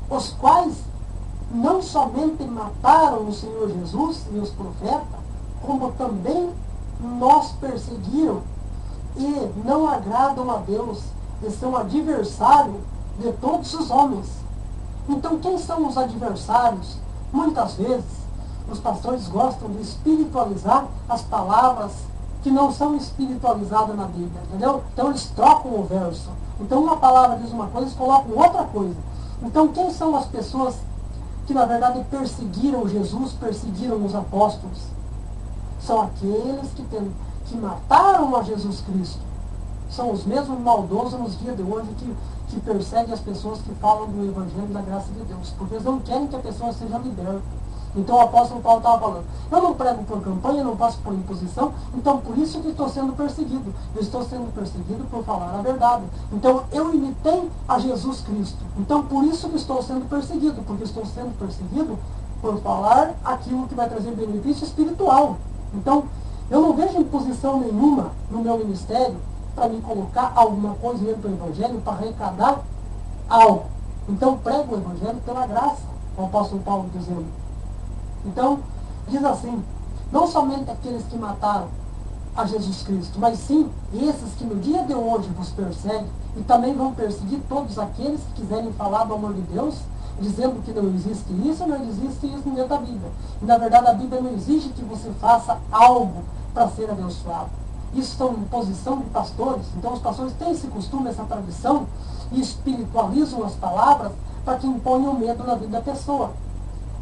os quais não somente mataram o Senhor Jesus e os profetas, como também nos perseguiram, e não agradam a Deus, e são adversários de todos os homens. Então, quem são os adversários? Muitas vezes, os pastores gostam de espiritualizar as palavras que não são espiritualizadas na Bíblia, entendeu? Então, eles trocam o verso. Então, uma palavra diz uma coisa, eles colocam outra coisa. Então, quem são as pessoas que, na verdade, perseguiram Jesus, perseguiram os apóstolos? São aqueles que mataram a Jesus Cristo. São os mesmos maldosos nos dias de hoje que perseguem as pessoas que falam do Evangelho da graça de Deus. Porque eles não querem que a pessoa seja liberta. Então o apóstolo Paulo estava falando, eu não prego por campanha, não passo por imposição, então por isso que estou sendo perseguido. Eu estou sendo perseguido por falar a verdade. Então eu imitei a Jesus Cristo. Então por isso que estou sendo perseguido, porque estou sendo perseguido por falar aquilo que vai trazer benefício espiritual. Então eu não vejo imposição nenhuma no meu ministério para me colocar alguma coisa dentro do Evangelho para arrecadar algo. Então prego o Evangelho pela graça, o apóstolo Paulo dizendo. Então, diz assim, não somente aqueles que mataram a Jesus Cristo, mas sim esses que no dia de hoje vos perseguem e também vão perseguir todos aqueles que quiserem falar do amor de Deus, dizendo que não existe isso, não existe isso dentro da Bíblia. E na verdade a Bíblia não exige que você faça algo para ser abençoado. Isso são imposição de pastores. Então os pastores têm esse costume, essa tradição, e espiritualizam as palavras para que imponham medo na vida da pessoa.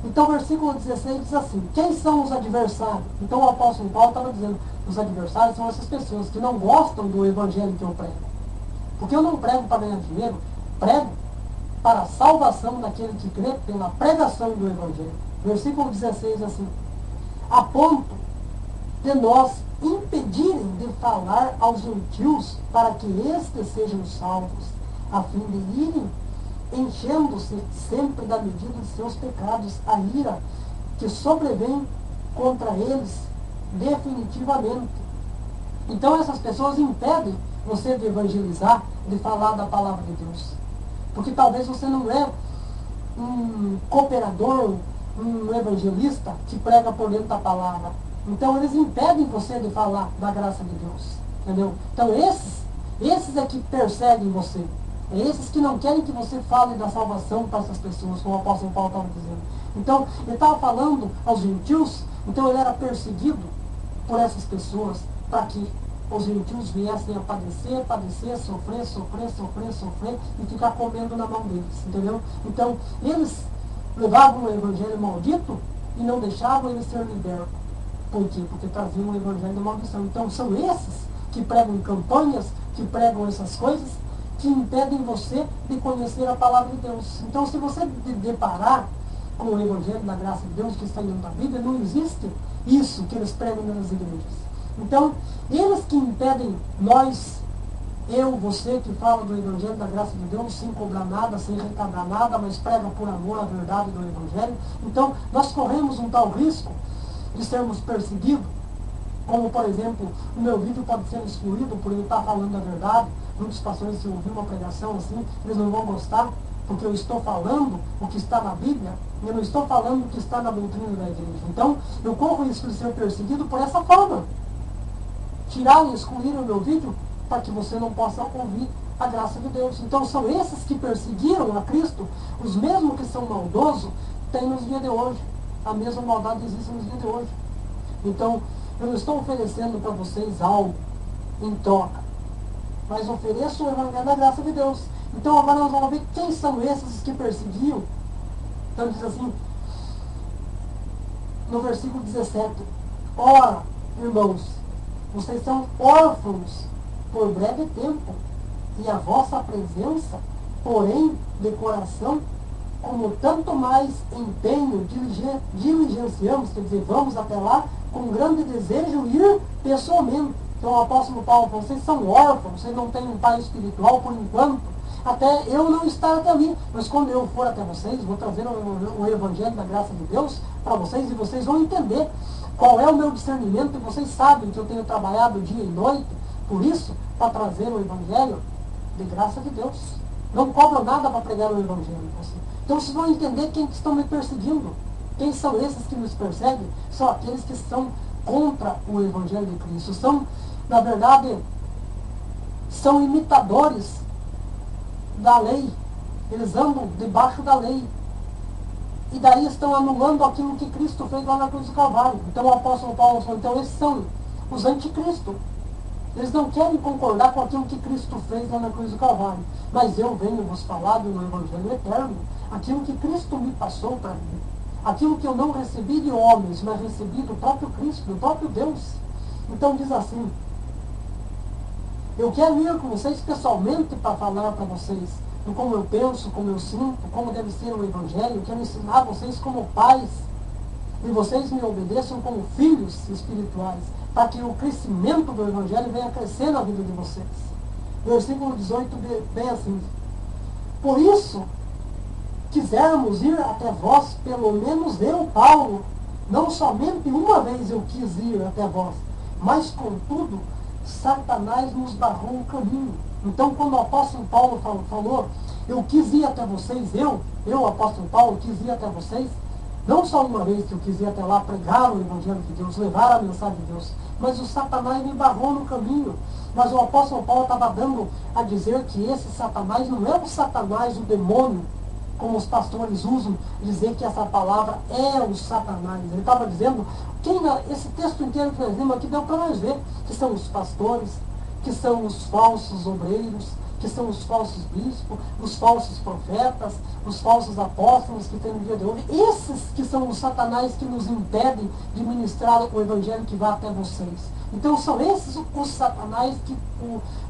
Então o versículo 16 diz assim, quem são os adversários? Então o apóstolo Paulo estava dizendo, os adversários são essas pessoas que não gostam do evangelho que eu prego. Porque eu não prego para ganhar dinheiro, prego para a salvação daquele que crê pela pregação do evangelho. Versículo 16 assim, a ponto de nós impedirem de falar aos gentios para que estes sejam salvos, a fim de irem enchendo-se sempre da medida de seus pecados, a ira que sobrevém contra eles definitivamente. Então essas pessoas impedem você de evangelizar, de falar da palavra de Deus. Porque talvez você não é um cooperador, um evangelista que prega por dentro da palavra. Então eles impedem você de falar da graça de Deus. Entendeu? Então esses é que perseguem você. É esses que não querem que você fale da salvação para essas pessoas, como o apóstolo Paulo estava dizendo. Então, ele estava falando aos gentios, então ele era perseguido por essas pessoas, para que os gentios viessem a padecer, sofrer, e ficar comendo na mão deles, entendeu? Então, eles levavam o evangelho maldito e não deixavam ele ser liberto. Por quê? Porque traziam o evangelho da maldição. Então, são esses que pregam campanhas, que pregam essas coisas, que impedem você de conhecer a palavra de Deus. Então, se você deparar com o Evangelho da graça de Deus que está dentro da Bíblia, não existe isso que eles pregam nas igrejas. Então, eles que impedem nós, eu, você, que fala do Evangelho da graça de Deus, sem cobrar nada, sem arrecadar nada, mas prega por amor a verdade do Evangelho. Então, nós corremos um tal risco de sermos perseguidos, como, por exemplo, o meu vídeo pode ser excluído por eu estar falando a verdade. Muitos pastores, se ouvir uma pregação assim, eles não vão gostar, porque eu estou falando o que está na Bíblia, e eu não estou falando o que está na doutrina da igreja. Então, eu corro o risco de ser perseguido por essa forma. Tirar e excluir o meu vídeo para que você não possa ouvir a graça de Deus. Então, são esses que perseguiram a Cristo, os mesmos que são maldosos, têm nos dias de hoje. A mesma maldade existe nos dias de hoje. Então, eu não estou oferecendo para vocês algo em troca, mas ofereço o evangelho da graça de Deus. Então agora nós vamos ver quem são esses que perseguiam. Então diz assim, no versículo 17, ora, irmãos, vocês são órfãos por breve tempo, e a vossa presença, porém, de coração, como tanto mais empenho diligenciamos, quer dizer, vamos até lá, com grande desejo ir pessoalmente. Então o apóstolo Paulo falou, vocês são órfãos, vocês não têm um pai espiritual por enquanto, até eu não estar até ali, mas quando eu for até vocês, vou trazer o evangelho da graça de Deus para vocês, e vocês vão entender qual é o meu discernimento, e vocês sabem que eu tenho trabalhado dia e noite, por isso, para trazer o evangelho de graça de Deus. Não cobro nada para pregar o evangelho. Então vocês vão entender quem que estão me perseguindo. Quem são esses que nos perseguem? São aqueles que são contra o evangelho de Cristo. São, na verdade, são imitadores da lei. Eles andam debaixo da lei. E daí estão anulando aquilo que Cristo fez lá na cruz do Calvário. Então o apóstolo Paulo falou, então esses são os anticristo. Eles não querem concordar com aquilo que Cristo fez lá na cruz do Calvário. Mas eu venho vos falar do evangelho eterno, aquilo que Cristo me passou para mim. Aquilo que eu não recebi de homens, mas recebi do próprio Cristo, do próprio Deus. Então diz assim, eu quero ir com vocês pessoalmente para falar para vocês do como eu penso, como eu sinto, como deve ser o evangelho. Eu quero ensinar vocês como pais e vocês me obedeçam como filhos espirituais, para que o crescimento do Evangelho venha crescer na vida de vocês. Versículo 18, bem assim. Por isso, quisermos ir até vós, pelo menos eu, Paulo, não somente uma vez eu quis ir até vós, mas contudo, Satanás nos barrou o caminho. Então, quando o apóstolo Paulo falou, eu quis ir até vocês, eu, apóstolo Paulo, quis ir até vocês, não só uma vez que eu quis ir até lá pregar o Evangelho de Deus, levar a mensagem de Deus, mas o Satanás me barrou no caminho. Mas o apóstolo Paulo estava dando a dizer que esse Satanás não é o Satanás, o demônio, como os pastores usam, dizer que essa palavra é o Satanás. Ele estava dizendo, esse texto inteiro que nós lemos aqui deu para nós ver, que são os pastores, que são os falsos obreiros, que são os falsos bispos, os falsos profetas, os falsos apóstolos que tem no dia de hoje. Esses que são os Satanás que nos impedem de ministrar o Evangelho que vai até vocês. Então são esses os Satanás que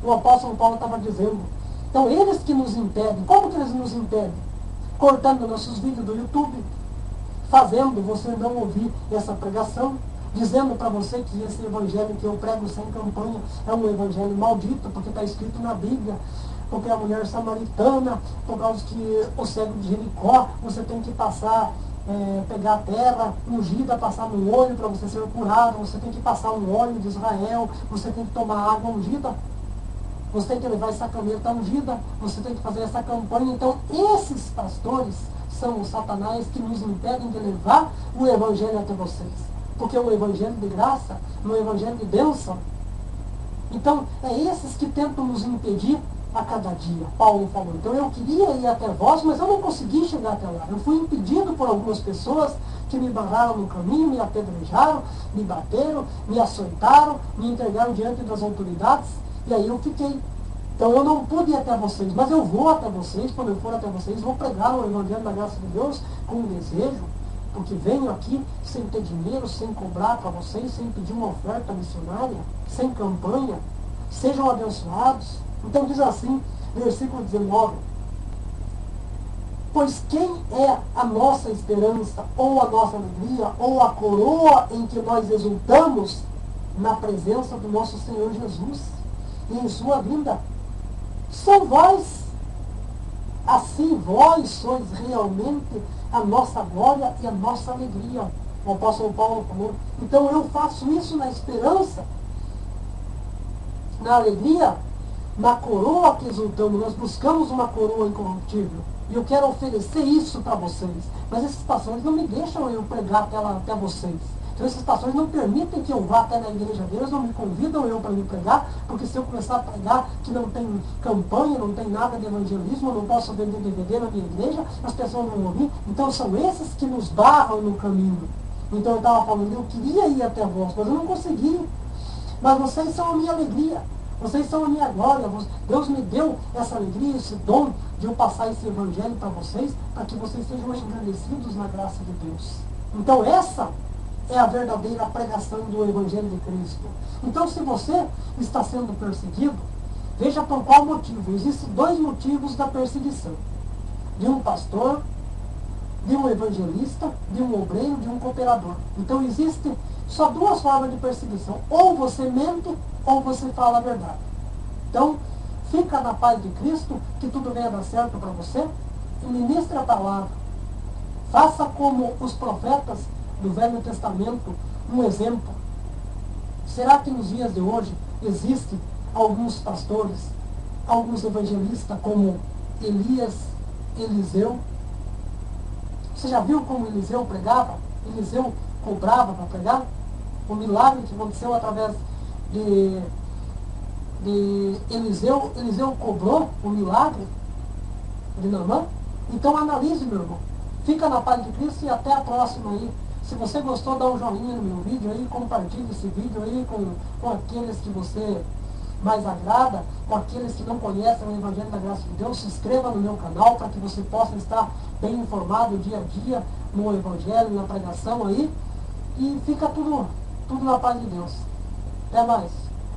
o apóstolo Paulo estava dizendo. Então eles que nos impedem. Como que eles nos impedem? Cortando nossos vídeos do YouTube, fazendo você não ouvir essa pregação, dizendo para você que esse evangelho que eu prego sem campanha é um evangelho maldito, porque está escrito na Bíblia, porque a mulher samaritana, por causa que o cego de Jericó, você tem que passar, pegar a terra ungida, passar no olho para você ser curado, você tem que passar um óleo de Israel, você tem que tomar água ungida, você tem que levar essa caneta ungida, você tem que fazer essa campanha. Então, esses pastores são os Satanás que nos impedem de levar o evangelho até vocês. Porque é um evangelho de graça, um evangelho de bênção. Então, é esses que tentam nos impedir a cada dia. Paulo falou, então eu queria ir até vós, mas eu não consegui chegar até lá. Eu fui impedido por algumas pessoas que me barraram no caminho, me apedrejaram, me bateram, me açoitaram, me entregaram diante das autoridades, e aí eu fiquei. Então eu não pude ir até vocês, mas eu vou até vocês, quando eu for até vocês, vou pregar o evangelho da graça de Deus com desejo, porque venho aqui sem ter dinheiro, sem cobrar para vocês, sem pedir uma oferta missionária, sem campanha. Sejam abençoados. Então diz assim, versículo 19. Pois quem é a nossa esperança, ou a nossa alegria, ou a coroa em que nós exultamos na presença do nosso Senhor Jesus e em sua vinda? São vós. Assim vós sois realmente a nossa glória e a nossa alegria. O apóstolo Paulo falou. Então eu faço isso na esperança, na alegria, na coroa que exultamos. Nós buscamos uma coroa incorruptível. E eu quero oferecer isso para vocês. Mas esses pastores não me deixam eu pregar até vocês. Então esses pastores não permitem que eu vá até na igreja deles, não me convidam eu para me pregar, porque se eu começar a pregar que não tem campanha, não tem nada de evangelismo, eu não posso vender DVD na minha igreja, as pessoas vão ouvir. Então são esses que nos barram no caminho. Então eu estava falando, eu queria ir até vós, mas eu não consegui. Mas vocês são a minha alegria, vocês são a minha glória. Deus me deu essa alegria, esse dom de eu passar esse evangelho para vocês, para que vocês sejam engrandecidos na graça de Deus. Então essa é a verdadeira pregação do Evangelho de Cristo. Então, se você está sendo perseguido, veja por qual motivo. Existem dois motivos da perseguição. De um pastor, de um evangelista, de um obreiro, de um cooperador. Então, existem só duas formas de perseguição. Ou você mente, ou você fala a verdade. Então, fica na paz de Cristo, que tudo venha dar certo para você, e ministre a palavra. Faça como os profetas do Velho Testamento, um exemplo. Será que nos dias de hoje existem alguns pastores, alguns evangelistas como Elias, Eliseu? Você já viu como Eliseu pregava? Eliseu cobrava para pregar? O milagre que aconteceu através de Eliseu, Eliseu cobrou o milagre de Naamã? Então analise, meu irmão. Fica na paz de Cristo e até a próxima aí. Se você gostou, dá um joinha no meu vídeo aí, compartilhe esse vídeo aí com aqueles que você mais agrada, com aqueles que não conhecem o Evangelho da Graça de Deus. Se inscreva no meu canal para que você possa estar bem informado dia a dia no Evangelho, na pregação aí. E fica tudo na paz de Deus. Até mais.